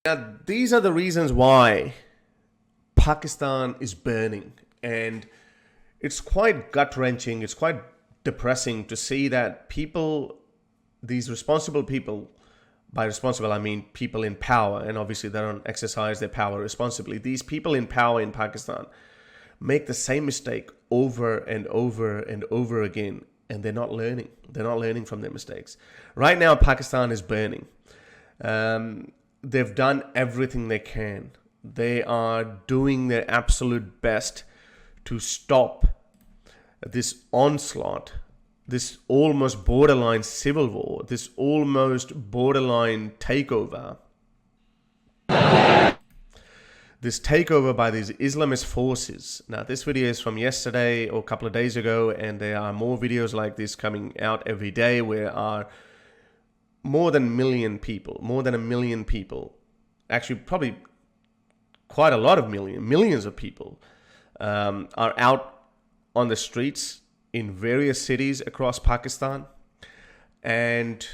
Now, these are the reasons why Pakistan is burning. And it's quite gut-wrenching, it's quite depressing to see that people, these responsible people, by responsible I mean people in power, and obviously they don't exercise their power responsibly. These people in power in Pakistan make the same mistake over and over and over again, and they're not learning. They're not learning from their mistakes. Right now, Pakistan is burning. They've done everything they can. They are doing their absolute best to stop this onslaught, this almost borderline civil war, this almost borderline takeover. This takeover by these Islamist forces. Now, this video is from yesterday or a couple of days ago, and there are more videos like this coming out every day where are more than a million people, actually probably quite a lot of millions of people are out on the streets in various cities across Pakistan, and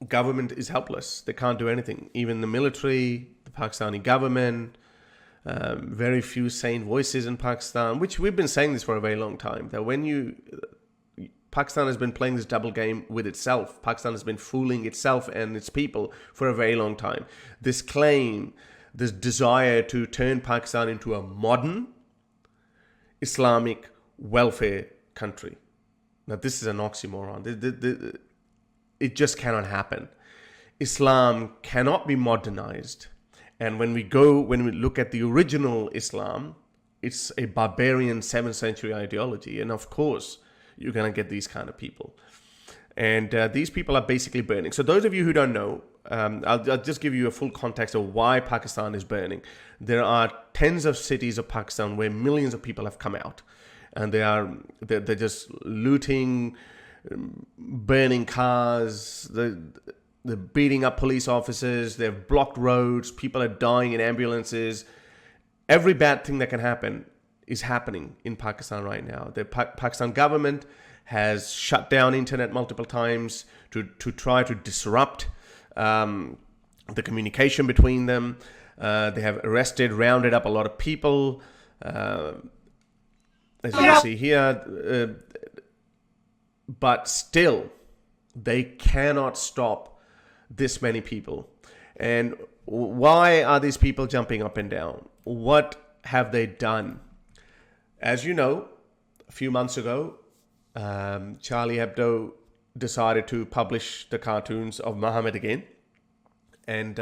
government is helpless. They can't do anything. Even the military, the Pakistani government, very few sane voices in Pakistan, which we've been saying this for a very long time, that Pakistan has been playing this double game with itself. Pakistan has been fooling itself and its people for a very long time. This claim, this desire to turn Pakistan into a modern Islamic welfare country. Now, this is an oxymoron. It just cannot happen. Islam cannot be modernized. And when we look at the original Islam, it's a barbarian 7th century ideology. And of course, you're going to get these kind of people. And these people are basically burning. So those of you who don't know, I'll just give you a full context of why Pakistan is burning. There are tens of cities of Pakistan where millions of people have come out. And they're just looting, burning cars, they're beating up police officers, they've blocked roads, people are dying in ambulances. Every bad thing that can happen is happening in Pakistan right now. The Pakistan government has shut down internet multiple times to try to disrupt the communication between them. They have rounded up a lot of people. As you can see here, but still, they cannot stop this many people. And why are these people jumping up and down? What have they done? As you know, a few months ago, Charlie Hebdo decided to publish the cartoons of Muhammad again. And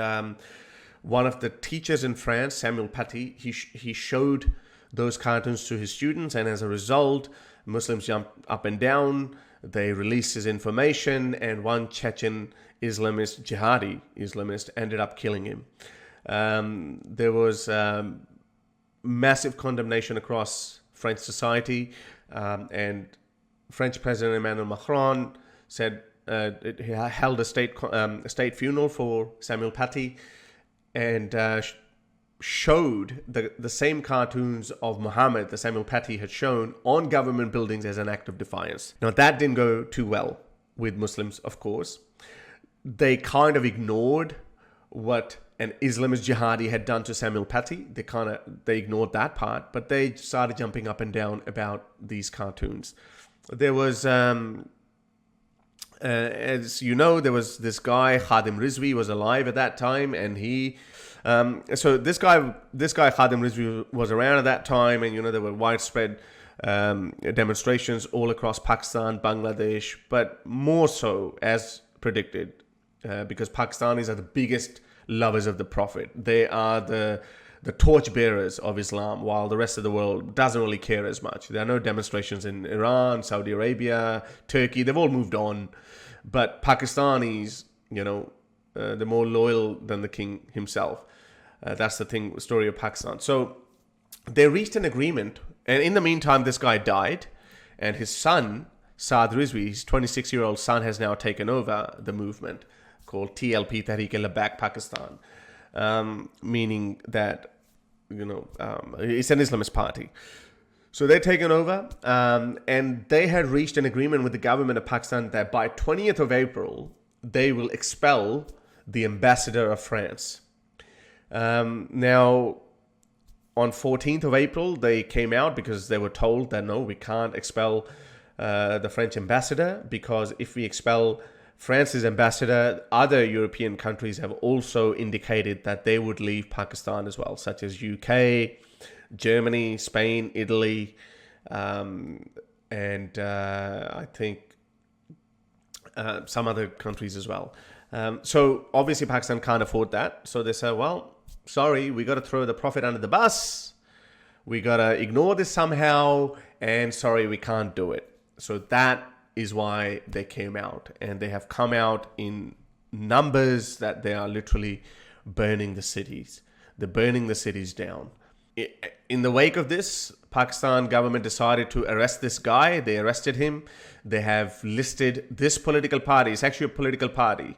one of the teachers in France, Samuel Paty, he showed those cartoons to his students, and as a result, Muslims jumped up and down. They released his information, and one Chechen jihadi Islamist, ended up killing him. There was massive condemnation across French society, and French President Emmanuel Macron said he held a state funeral for Samuel Paty, and showed the same cartoons of Muhammad that Samuel Paty had shown on government buildings as an act of defiance. Now, that didn't go too well with Muslims, of course. They kind of ignored what an Islamist jihadi had done to Samuel Paty. They ignored that part, but they started jumping up and down about these cartoons. There was, as you know, there was this guy, Khadim Rizvi, was alive at that time, and he... so this guy Khadim Rizvi was around at that time, and there were widespread demonstrations all across Pakistan, Bangladesh, but more so as predicted, because Pakistanis are the biggest lovers of the Prophet. They are the torch bearers of Islam, while the rest of the world doesn't really care as much. There are no demonstrations in Iran, Saudi Arabia, Turkey. They've all moved on, but Pakistanis, they're more loyal than the king himself. That's the story of Pakistan. So they reached an agreement, and in the meantime, this guy died, and his son, Saad Rizvi, his 26-year-old son, has now taken over the movement called TLP, Tehreek-e-Labbaik Pakistan, meaning that, it's an Islamist party. So they're taken over, and they had reached an agreement with the government of Pakistan that by 20th of April, they will expel the ambassador of France. Now, on 14th of April, they came out because they were told that no, we can't expel the French ambassador, because if we expel France's ambassador, other European countries have also indicated that they would leave Pakistan as well, such as UK, Germany, Spain, Italy, and I think some other countries as well. So obviously Pakistan can't afford that. So they say, well, sorry, we got to throw the Prophet under the bus. We got to ignore this somehow. And sorry, we can't do it. So that is why they came out. And they have come out in numbers that they are literally burning the cities. They're burning the cities down. In the wake of this, Pakistan government decided to arrest this guy. They arrested him. They have listed this political party. It's actually a political party.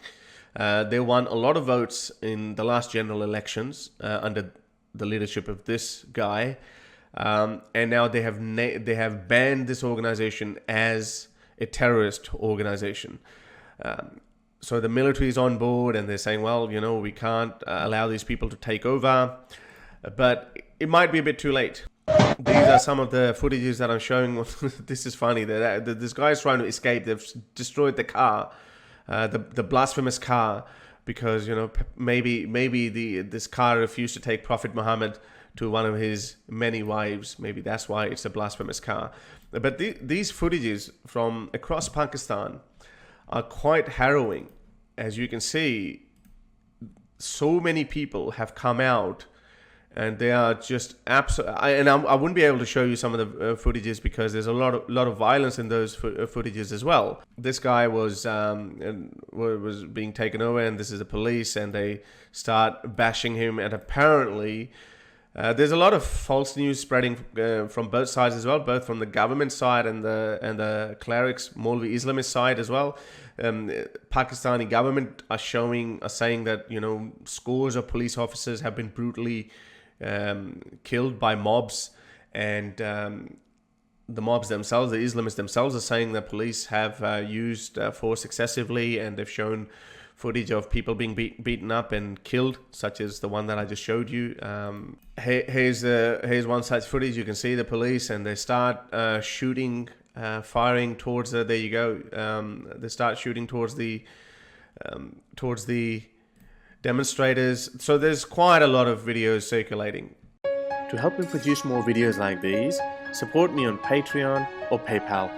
They won a lot of votes in the last general elections under the leadership of this guy. And now they have banned this organization as a terrorist organization. So the military is on board and they're saying, well, you know, we can't allow these people to take over. But it might be a bit too late. These are some of the footages that I'm showing. This is funny. This guy is trying to escape. They've destroyed the car, the blasphemous car, because, you know, maybe this car refused to take Prophet Muhammad to one of his many wives. Maybe that's why it's a blasphemous car. But these footages from across Pakistan are quite harrowing. As you can see, so many people have come out. And they are just absolutely. And I wouldn't be able to show you some of the footages because there's a lot of violence in those footages as well. This guy was being taken over, and this is the police, and they start bashing him. And apparently, there's a lot of false news spreading from both sides as well, both from the government side and the clerics, Maulvi Islamist side as well. Pakistani government are saying that, you know, scores of police officers have been brutally killed by mobs, and the mobs themselves, the Islamists themselves, are saying that police have used force excessively, and they've shown footage of people being beaten up and killed, such as the one that I just showed you. Here's one such footage. You can see the police, and they start shooting, firing towards there you go. They start shooting towards the demonstrators. So there's quite a lot of videos circulating. To help me produce more videos like these, support me on Patreon or PayPal.